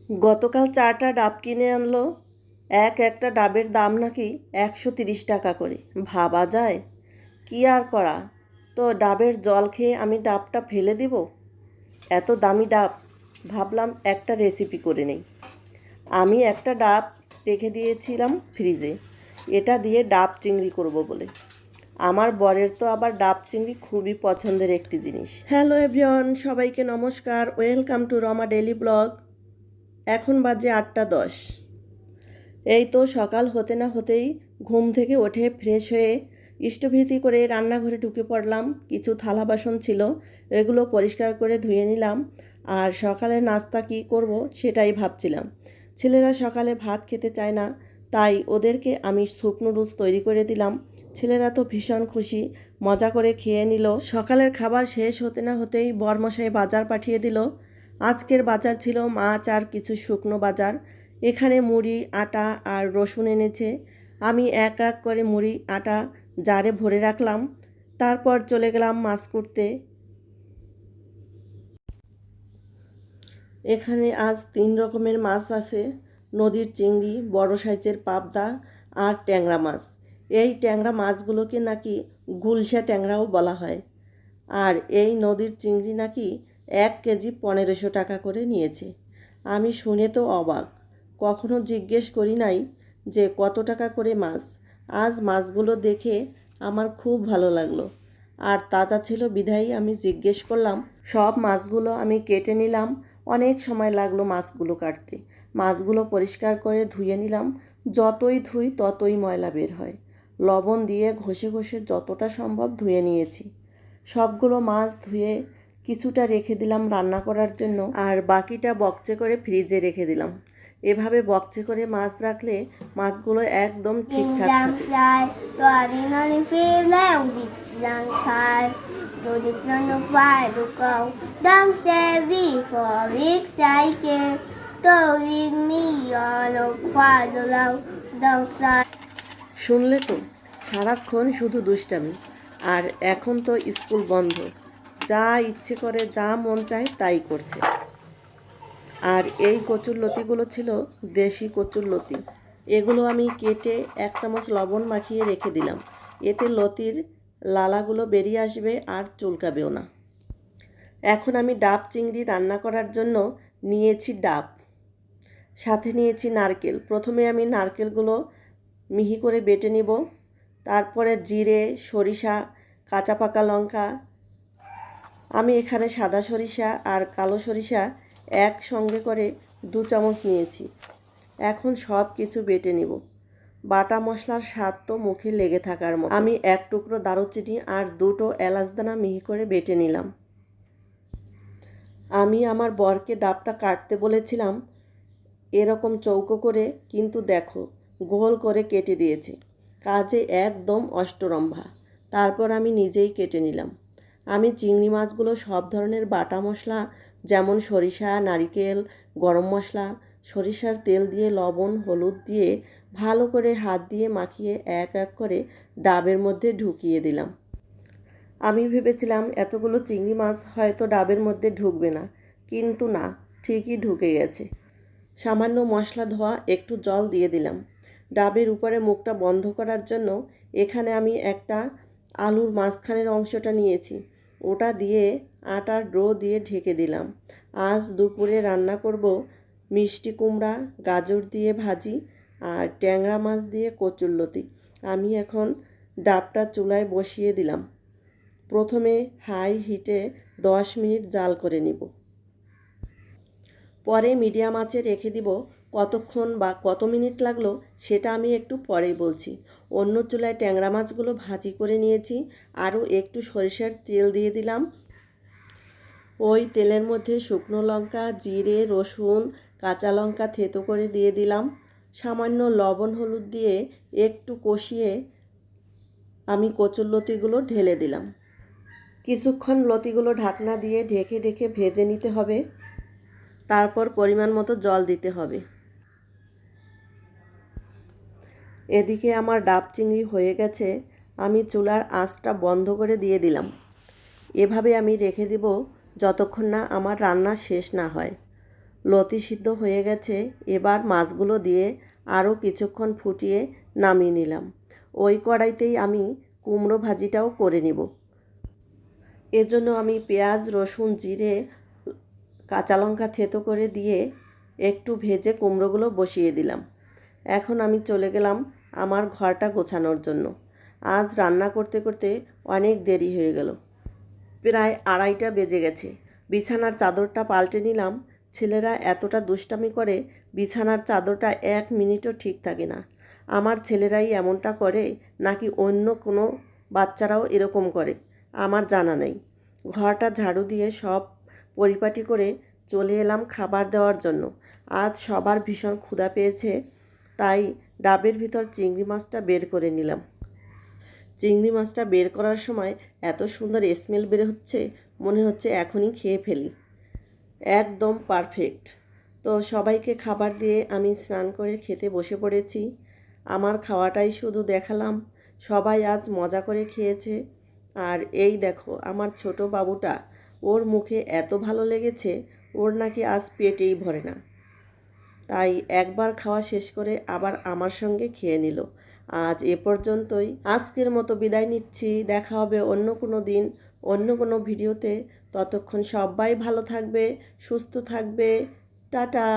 গতকাল 4টা ডাব কিনে আনলো। একটা ডাবের দাম নাকি 130 টাকা করে। ভাবা যায়? কি আর করা, তো ডাবের জল খেয়ে আমি ডাবটা ফেলে দিব? এত দামি ডাব, ভাবলাম একটা রেসিপি করে নেই। আমি একটা ডাব রেখে দিয়েছিলাম ফ্রিজে, এটা দিয়ে ডাব চিংড়ি করব বলে। আমার বরের তো আবার ডাব চিংড়ি খুবই পছন্দের একটি জিনিস। হ্যালো এভরিওয়ান, সবাইকে নমস্কার, welcome to Rama daily blog. এখন বাজে 8টা 10। এই তো সকাল হতে না হতেই ঘুম থেকে উঠে ফ্রেশ হয়ে ইষ্টভীতি করে রান্নাঘরে ঢুকে পড়লাম। কিছু থালা বাসন ছিল, এগুলো পরিষ্কার করে ধুয়ে নিলাম। আর সকালে নাস্তা কি করব সেটাই ভাবছিলাম। ছেলেরা সকালে ভাত খেতে চায় না, তাই ওদেরকে আমি স্যুপ নুডলস তৈরি করে দিলাম। ছেলেরা তো ভীষণ খুশি, মজা করে খেয়ে নিল। সকালের খাবার শেষ হতে না হতেই বরমশাই বাজার পাঠিয়ে দিল। আজকের বাজার ছিল মাছ আর কিছু শুকনো বাজার। এখানে মুড়ি, আটা আর রসুন এনেছে। আমি এক এক করে মুড়ি, আটা জারে ভরে রাখলাম। তারপর চলে গেলাম মাছ কুটতে। এখানে আজ 3 রকমের মাছ আছে: নদীর চিংড়ি, বড় সাইজের পাবদা আর ট্যাংরা মাছ। এই ট্যাংরা মাছগুলোকে নাকি গুলশা ট্যাংরাও বলা হয়। আর এই নদীর চিংড়ি নাকি 1 কেজি 1500 টাকা করে নিয়েছে। আমি শুনে তো অবাক, কখনো জিজ্ঞেস করি নাই যে কত টাকা করে মাছ। আজ মাছগুলো দেখে আমার খুব ভালো লাগলো, আর তাজা ছিল বিধায় আমি জিজ্ঞেস করলাম। সব মাছগুলো আমি কেটে নিলাম। অনেক সময় লাগলো মাছগুলো কাটতে। মাছগুলো পরিষ্কার করে ধুয়ে নিলাম। যতই ধুই ততই ময়লা বের হয়। লবণ দিয়ে ঘষে ঘষে যতটা সম্ভব ধুয়ে নিয়েছি। সবগুলো মাছ ধুয়ে কিছুটা রেখে দিলাম রান্না করার জন্য, আর বাকিটা বক্সে করে ফ্রিজে রেখে দিলাম। এভাবে বক্সে করে মাছ রাখলে মাছগুলো একদম ঠিকঠাক থাকে। শুনলে তো, সারাক্ষণ শুধু দুষ্টামি। আর এখন তো স্কুল বন্ধ, যা ইচ্ছে করে, যা মন চায় তাই করছে। আর এই কচুরলতিগুলো ছিল দেশি কচুরলতি। এগুলো আমি কেটে 1 চামচ লবণ মাখিয়ে রেখে দিলাম। এতে লতির লালাগুলো বেরিয়ে আসবে আর চুলকাবেও না। এখন আমি ডাব চিংড়ি রান্না করার জন্য নিয়েছি ডাব, সাথে নিয়েছি নারকেল। প্রথমে আমি নারকেলগুলো মিহি করে বেটে নিব। তারপরে জিরে, সরিষা, কাঁচা পাকা লঙ্কা, আমি এখানে সাদা সরিষা আর কালো সরিষা একসঙ্গে করে 2 চামচ নিয়েছি। এখন সব কিছু বেটে নিব। বাটা মশলার স্বাদ তো মুখে লেগে থাকার মতো। আমি 1 টুকরো দারুচিনি আর 2টো এলাচদানা মিহি করে বেটে নিলাম। আমি আমার বরকে ডাবটা কাটতে বলেছিলাম এরকম চৌকো করে, কিন্তু দেখো গোল করে কেটে দিয়েছে। কাজে একদম অষ্টরম্ভা। তারপর আমি নিজেই কেটে নিলাম। আমি চিংড়ি মাছগুলো সব ধরনের বাটা মশলা, যেমন সরিষা, নারিকেল, গরম মশলা, সরিষার তেল দিয়ে লবণ হলুদ দিয়ে ভালো করে হাত দিয়ে মাখিয়ে এক এক করে ডাবের মধ্যে ঢুকিয়ে দিলাম। আমি ভেবেছিলাম এতগুলো চিংড়ি মাছ হয়তো ডাবের মধ্যে ঢুকবে না, কিন্তু না, ঠিকই ঢুকে গেছে। সামান্য মশলা ধোয়া একটু জল দিয়ে দিলাম। ডাবের উপরে মুখটা বন্ধ করার জন্য এখানে আমি একটা আলুর মাঝখানের অংশটা নিয়েছি, ওটা দিয়ে আটার ডো দিয়ে ঢেকে দিলাম। আজ দুপুরে রান্না করব মিষ্টি কুমড়া, গাজর দিয়ে ভাজি আর ট্যাংরা মাছ দিয়ে কচুরলতি। আমি এখন ডাবটা চুলায় বসিয়ে দিলাম। প্রথমে হাই হিটে 10 মিনিট জাল করে নিব, পরে মিডিয়াম আঁচে রেখে দিব। কতক্ষণ বা কত মিনিট লাগলো সেটা আমি একটু পরেই বলছি। অন্য চুলায় ট্যাংরা মাছগুলো ভাজি করে নিয়েছি। আরও একটু সরিষার তেল দিয়ে দিলাম। ওই তেলের মধ্যে শুকনো লঙ্কা, জিরে, রসুন, কাঁচা লঙ্কা থেতো করে দিয়ে দিলাম। সামান্য লবণ হলুদ দিয়ে একটু কষিয়ে আমি কচুরলতিগুলো ঢেলে দিলাম। কিছুক্ষণ লতিগুলো ঢাকনা দিয়ে ঢেকে ঢেকে ভেজে নিতে হবে। তারপর পরিমাণ মতো জল দিতে হবে। এদিকে আমার ডাব চিংড়ি হয়ে গেছে। আমি চুলার আঁচটা বন্ধ করে দিয়ে দিলাম। এভাবে আমি রেখে দিব যতক্ষণ না আমার রান্না শেষ না হয়। লতি সিদ্ধ হয়ে গেছে। এবার মাছগুলো দিয়ে আরও কিছুক্ষণ ফুটিয়ে নামিয়ে নিলাম। ওই কড়াইতেই আমি কুমড়ো ভাজিটাও করে নিব। এজন্য আমি পেঁয়াজ, রসুন, জিরে, কাঁচা লঙ্কা থেতো করে দিয়ে একটু ভেজে কুমড়োগুলো বসিয়ে দিলাম। এখন আমি চলে গেলাম আমার ঘরটা গোছানোর জন্য। আজ রান্না করতে করতে অনেক দেরি হয়ে গেল, প্রায় 2:30টা বেজে গেছে। বিছানার চাদরটা পাল্টে নিলাম। ছেলেরা এতটা দুষ্টামি করে, বিছানার চাদরটা 1 মিনিটও ঠিক থাকে না। আমার ছেলেরাই এমনটা করে নাকি অন্য কোনো বাচ্চারাও এরকম করে আমার জানা নেই। ঘরটা ঝাড়ু দিয়ে সব পরিপাটি করে চলে এলাম খাবার দেওয়ার জন্য। আজ সবার ভীষণ ক্ষুধা পেয়েছে, তাই ডাবের ভিতর চিংড়ি মাছটা বের করে নিলাম। চিংড়ি মাছটা বের করার সময় এত সুন্দর স্মেল বের হচ্ছে, মনে হচ্ছে এখনই খেয়ে ফেলি। একদম পারফেক্ট। তো সবাইকে খাবার দিয়ে আমি স্নান করে খেতে বসে পড়েছি। আমার খাওয়াটাই শুধু দেখালাম। সবাই আজ মজা করে খেয়েছে। আর এই দেখো আমার ছোট বাবুটা, ওর মুখে এত ভালো লেগেছে, ওর নাকি আজ পেটেই ভরে না। তাই একবার খাওয়া শেষ করে আবার আমার সঙ্গে খেয়ে নিল। আজ এ পর্যন্তই। আজকের মতো বিদায় নিচ্ছি। দেখা হবে অন্য কোনো দিন, অন্য কোনো ভিডিওতে। ততক্ষণ সবাই ভালো থাকবে, সুস্থ থাকবে। টাটা।